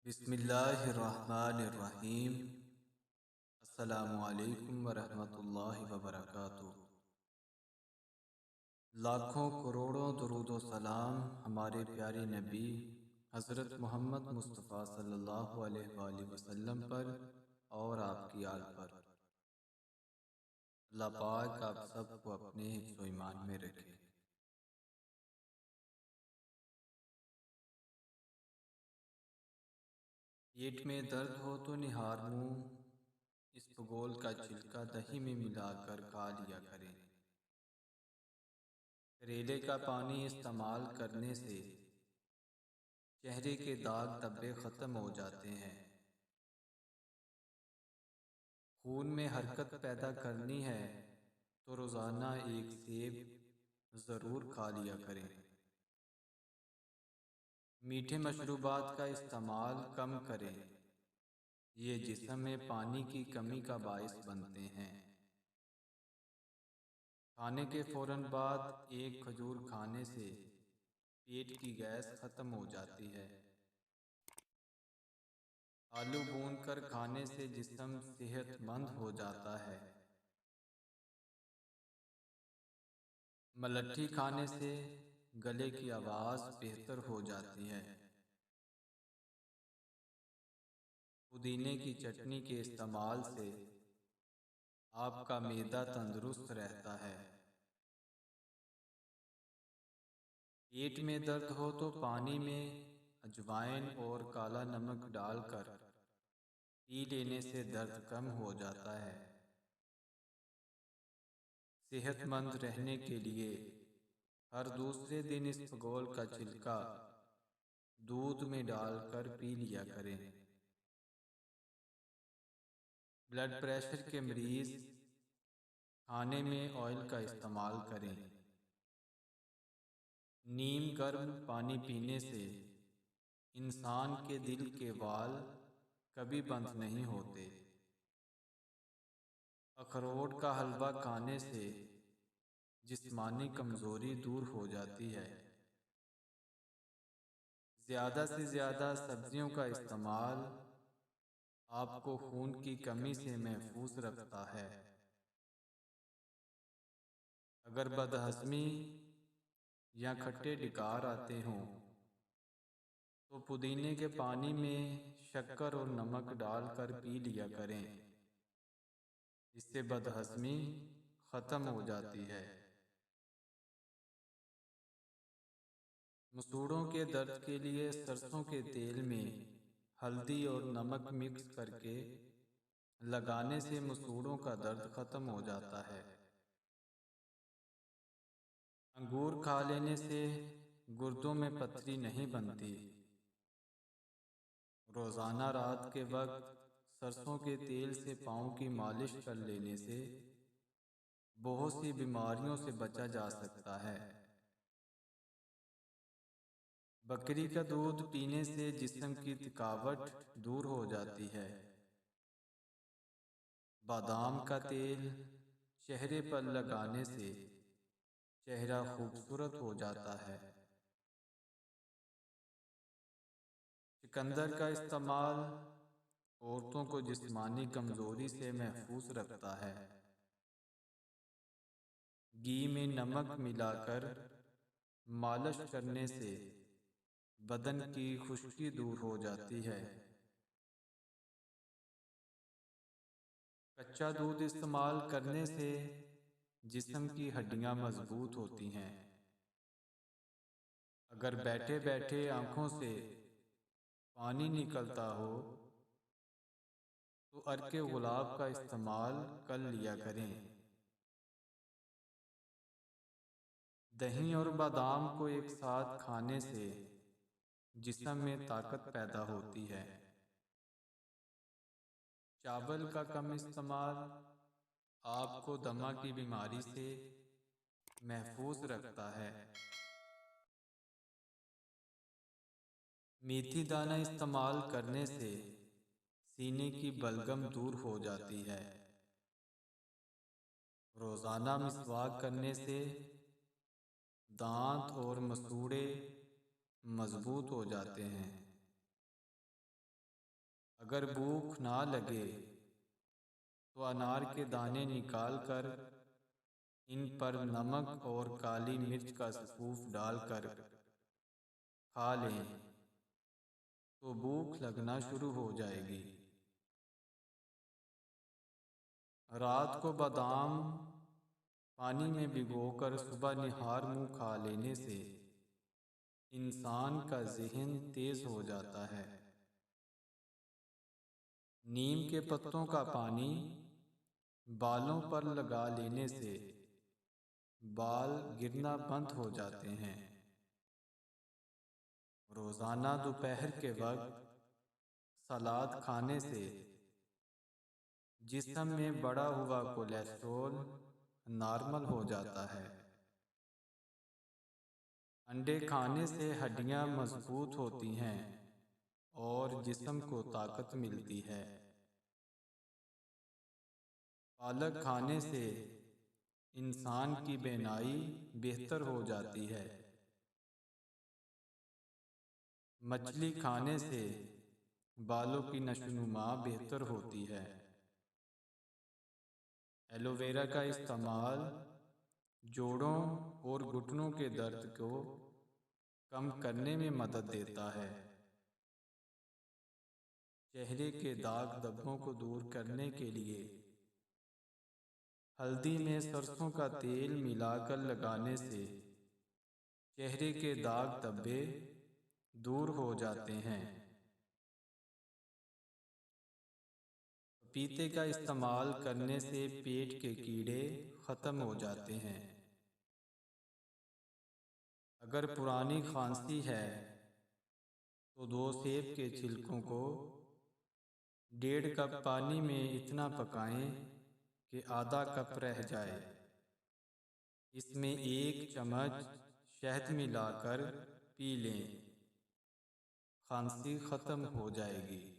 بسم اللہ الرحمن الرحیم۔ السلام علیکم ورحمۃ اللہ وبرکاتہ۔ لاکھوں کروڑوں درود و سلام ہمارے پیارے نبی حضرت محمد مصطفیٰ صلی اللہ علیہ وآلہ وسلم پر اور آپ کی آل پر۔ اللہ پاک آپ سب کو اپنے حفظ و ایمان میں رکھے۔ پیٹ میں درد ہو تو نہار منہ اس بگول کا چھلکا دہی میں ملا کر کھا لیا کریں۔ کریلے کا پانی استعمال کرنے سے چہرے کے داغ دھبے ختم ہو جاتے ہیں۔ خون میں حرکت پیدا کرنی ہے تو روزانہ ایک سیب ضرور کھا لیا کریں۔ میٹھے مشروبات کا استعمال کم کریں، یہ جسم میں پانی کی کمی کا باعث بنتے ہیں۔ کھانے کے فوراً بعد ایک کھجور کھانے سے پیٹ کی گیس ختم ہو جاتی ہے۔ آلو بھون کر کھانے سے جسم صحت مند ہو جاتا ہے۔ ملٹھی کھانے سے گلے کی آواز بہتر ہو جاتی ہے۔ پودینے کی چٹنی کے استعمال سے آپ کا معدہ تندرست رہتا ہے۔ پیٹ میں درد ہو تو پانی میں اجوائن اور کالا نمک ڈال کر پی لینے سے درد کم ہو جاتا ہے۔ صحت مند رہنے کے لیے ہر دوسرے دن اس بگول کا چھلکا دودھ میں ڈال کر پی لیا کریں۔ بلڈ پریشر کے مریض کھانے میں آئل کا استعمال کریں۔ نیم گرم پانی پینے سے انسان کے دل کے وال کبھی بند نہیں ہوتے۔ اخروٹ کا حلوہ کھانے سے جسمانی کمزوری دور ہو جاتی ہے۔ زیادہ سے زیادہ سبزیوں کا استعمال آپ کو خون کی کمی سے محفوظ رکھتا ہے۔ اگر بدہضمی یا کھٹے ڈکار آتے ہوں تو پودینے کے پانی میں شکر اور نمک ڈال کر پی لیا کریں، اس سے بدہضمی ختم ہو جاتی ہے۔ مسوڑھوں کے درد کے لیے سرسوں کے تیل میں ہلدی اور نمک مکس کر کے لگانے سے مسوڑھوں کا درد ختم ہو جاتا ہے۔ انگور کھا لینے سے گردوں میں پتھری نہیں بنتی۔ روزانہ رات کے وقت سرسوں کے تیل سے پاؤں کی مالش کر لینے سے بہت سی بیماریوں سے بچا جا سکتا ہے۔ بکری کا دودھ پینے سے جسم کی تھکاوٹ دور ہو جاتی ہے۔ بادام کا تیل چہرے پر لگانے سے چہرہ خوبصورت ہو جاتا ہے۔ چقندر کا استعمال عورتوں کو جسمانی کمزوری سے محفوظ رکھتا ہے۔ گھی میں نمک ملا کر مالش کرنے سے بدن کی خشکی دور ہو جاتی ہے۔ کچا دودھ استعمال کرنے سے جسم کی ہڈیاں مضبوط ہوتی ہیں۔ اگر بیٹھے بیٹھے آنکھوں سے پانی نکلتا ہو تو عرق گلاب کا استعمال کر لیا کریں۔ دہی اور بادام کو ایک ساتھ کھانے سے جسم میں طاقت پیدا ہوتی ہے۔ چاول کا کم استعمال آپ کو دمہ کی بیماری سے محفوظ رکھتا ہے۔ میتھی دانہ استعمال کرنے سے سینے کی بلغم دور ہو جاتی ہے۔ روزانہ مسواک کرنے سے دانت اور مسوڑھے مضبوط ہو جاتے ہیں۔ اگر بھوک نہ لگے تو انار کے دانے نکال کر ان پر نمک اور کالی مرچ کا سفوف ڈال کر کھا لیں تو بھوک لگنا شروع ہو جائے گی۔ رات کو بادام پانی میں بھگو کر صبح نہار منہ کھا لینے سے انسان کا ذہن تیز ہو جاتا ہے۔ نیم کے پتوں کا پانی بالوں پر لگا لینے سے بال گرنا بند ہو جاتے ہیں۔ روزانہ دوپہر کے وقت سلاد کھانے سے جسم میں بڑھا ہوا کولیسٹرول نارمل ہو جاتا ہے۔ انڈے کھانے سے ہڈیاں مضبوط ہوتی ہیں اور جسم کو طاقت ملتی ہے۔ پالک کھانے سے انسان کی بینائی بہتر ہو جاتی ہے۔ مچھلی کھانے سے بالوں کی نشوونما بہتر ہوتی ہے۔ ایلو ویرا کا استعمال جوڑوں اور گھٹنوں کے درد کو کم کرنے میں مدد دیتا ہے۔ چہرے کے داغ دھبوں کو دور کرنے کے لیے ہلدی میں سرسوں کا تیل ملا کر لگانے سے چہرے کے داغ دھبے دور ہو جاتے ہیں۔ پپیتے کا استعمال کرنے سے پیٹ کے کیڑے ختم ہو جاتے ہیں۔ اگر پرانی کھانسی ہے تو 2 سیب کے چھلکوں کو 1.5 کپ پانی میں اتنا پکائیں کہ آدھا کپ رہ جائے۔ اس میں 1 چمچ شہد ملا کر پی لیں، کھانسی ختم ہو جائے گی۔